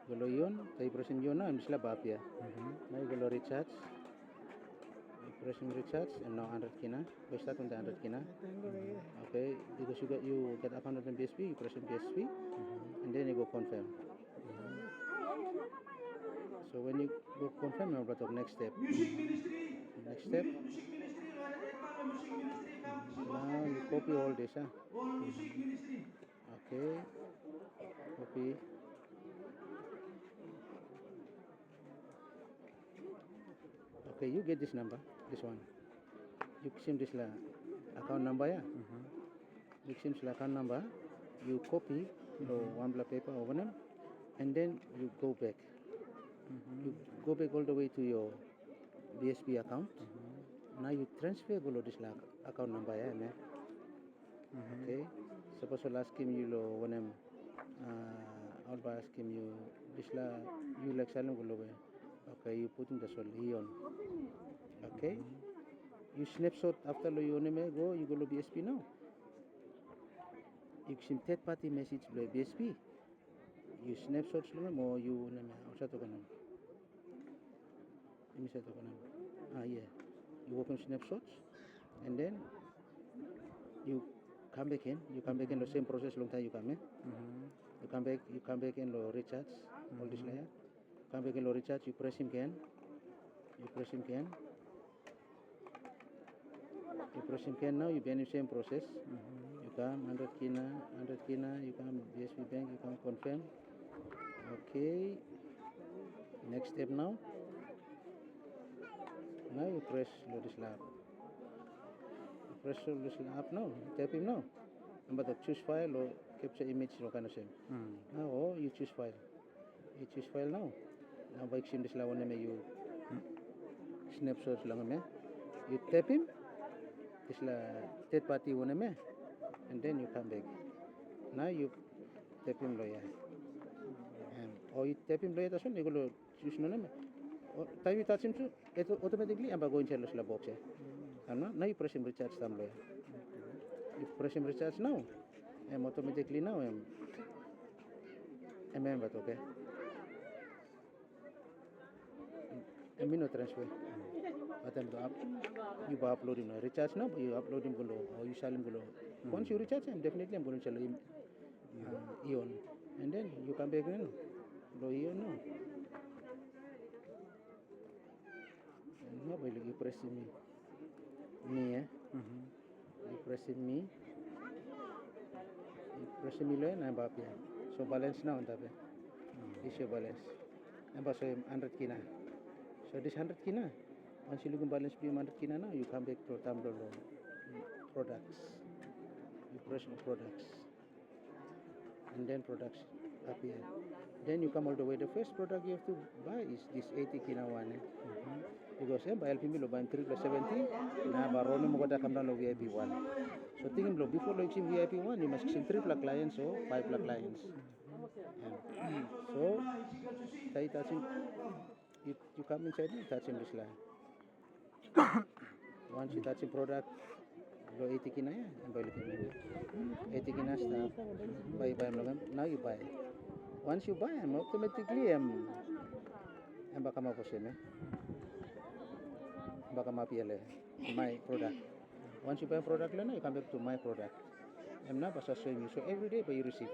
Golo yun, tayo presin yun na, misla bapya. Now you golo recharge. You press him recharge, and now 100 kina. By start on the 100 kina. Okay, because you get account on BSP, you press in BSP, and then you go confirm. So when you go confirm, you go to next step. Next step. Now you copy all this, huh? Okay, copy. Okay, you get this number, this one. You sim this la account number, yeah. You sim la account number. You copy the one block paper over them, and then you go back. You go back all the way to your BSP account. Now you transfer below this la account number, yeah, man. Okay. Suppose I'll ask him you lo when I'm I'll ask him you this la you like selling below. Okay, you put in the sol on. Okay. You snapshot after lo you name go you go to BSP now. You sim third party message below BSP. You snapshot lo mo you name also to kanam. Let me say to kanam. Yeah. You open snapshots and then you come back in. You come back in the same process long time you come in. You come back in the recharge all this layer. Come back in the recharge. You press him again. You press him again. You press him again now. You be in the same process. You come 100 kina. You come BSP bank. You come confirm. Okay. Next step now. Now you press this lab. You press this lab now. Tap him now. Number the choose file or capture image lo kind of same. Now you choose file. You choose file now. Now by sim this la one you snapshots lang me. You tap him. This la third party one me, and then you come back. Now you tap him lawyer. Or you tap him lawyer as well. You go choose no me. Time you touch him too, it automatically I'm going to the box. Now you press him recharge some lawyer. You press him recharge now. I'm automatically now I'm member, okay? I'm in no transfer. But I'm you upload him recharge now, you upload him below or you sell him below. Once you recharge him, definitely I'm going to sell him Eon. And then you come back in. Below Eon now. And now you press me. You press me. You press me low and I'm up here. So balance now on top. This your balance. I'm also 100 kina. So this 100 kina. Once you look at balance be 100 kina now, you come back to Tumblr products. You press on products. And then products appear. Then you come all the way. The first product you have to buy is this 80 kina one. Because by helping me buy 3 plus 70, now baroni mo kata come down to VIP 1. So thinking before launching VIP 1, you must sim 3 plus clients or 5 plus clients. So they touching you come inside you touching this line. Once you touch the product, lo 80 kina ya, buy 80 kina stuff, buy now you buy. Once you buy, automatically baka mapusin baka mapiyale my product. Once you buy product you come back to my product. I'm now basta showing you. So every day you receive.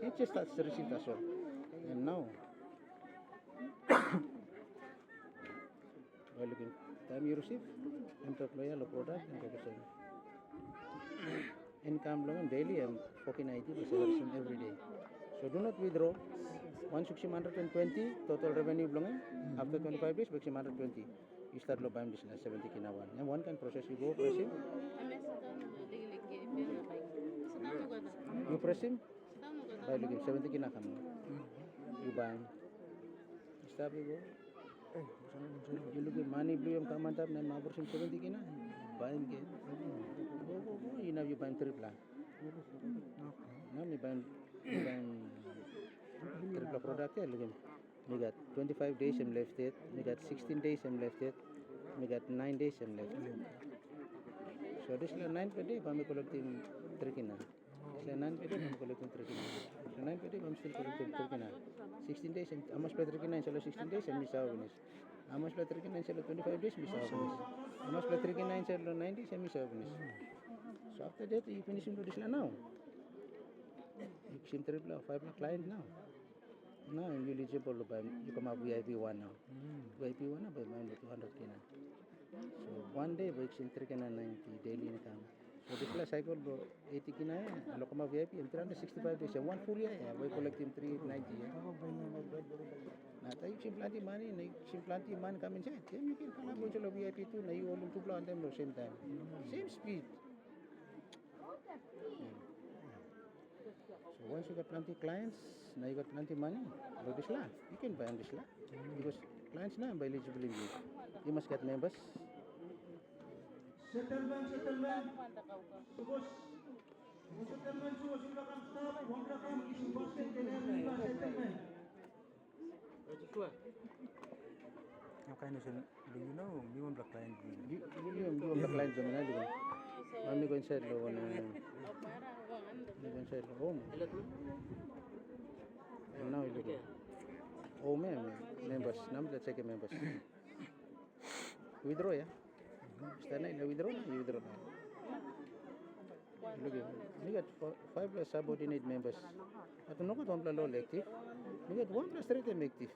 It just starts the receipt as well. And now while looking time you receive, I'm talking about product and focusing. Income long daily I'm 1490 every day. So do not withdraw. Once you 120 total revenue long after 25 days, 120. You start low buying this 70 kina one. And one can process you go press him. You press him. By looking 70 kina come. You buy. Stop you go. You look at money blue yung kamantap na mabusin 70 kina. Buy him again. Go. You know you buy triple. Now me buy triple product. Look at me got 25 days I'm left it. Me got 16 days I'm left it. Me got 9 days I'm left. So this is 9 per day. But me collecting 3 kina. Isla 9 pwede, I'm collecting 39. Isla 9 pwede, I'm still collecting 39. 16 days, how much play 39? Salo 16 days, and miss out finish. How much play 39? Salo 25 days, miss out finish. How much play 39? Salo 9 days, and miss out finish. So after that, you finish into this now. You sim 3 block, 5 block client now. Now you're eligible to buy, you come up VIP 1 now. VIP 1 now, buy mine 200k now. So one day, buy sim 3 na 90 daily income. So this last cycle, bro, 80k na yan. Ano ka ma VIP, 365 days, one full year, buy collect him 390 yan. Nata yung simplanti money, na yung simplanti man kami siya. Then you can call up sa VIP 2 na you all two block them same time. Same speed. So once you got plenty clients, now you got plenty money, go this land. You can buy on this land. Because clients now by eligible you. You must get members. Settlement. Subos. Settlement, subos. Silakan stop. Wang rakam isi basket dengan settlement. Yung kind of you know, you want black line. You want the clients dominant juga. Mami go inside lo one. You go inside lo home. And now you look. Oh members. Nam let's check members. Withdraw ya. Stana ila withdraw na, you withdraw na. Look at, we got 5 plus subordinate members. At no kat 1 plus low active. We got 1 plus 3 time active.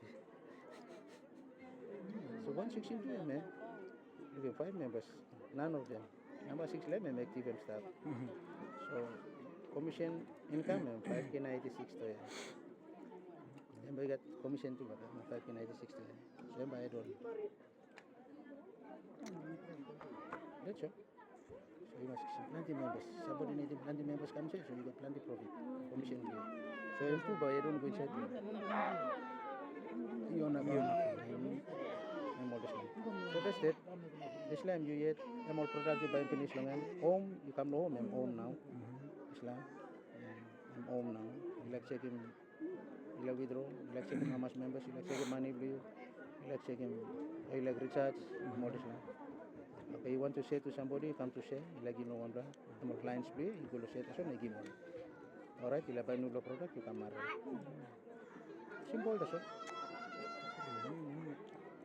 So 162 man. Look at 5 members. None of them. Number 6 11 active and staff. So commission income 5k 96 to ya. Then we got commission too, 5k 96 to ya. So yan bayad all. That's all. So you must plenty members. Subordinate plenty members come here, so you got plenty profit. Commission here. So you too bayad all go inside. Yun na yun. I'm all this line. So that's it. This line you yet. I'm all productive by finish lang yan. Home, you come to home. I'm home now. This line. I'm home now. You like check him. You like withdraw. You like check him how much members. You like check him money blue. You like check him. You like recharge. More this line. Okay, you want to say to somebody, come to say. You like you know one brand. The more clients blue, you go to say to someone, you give one. Alright, you like buy new product, you come marry. Simple that's all.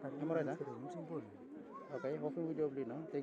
Am I right, huh? Simple. Okay, hoping video now. Thank you.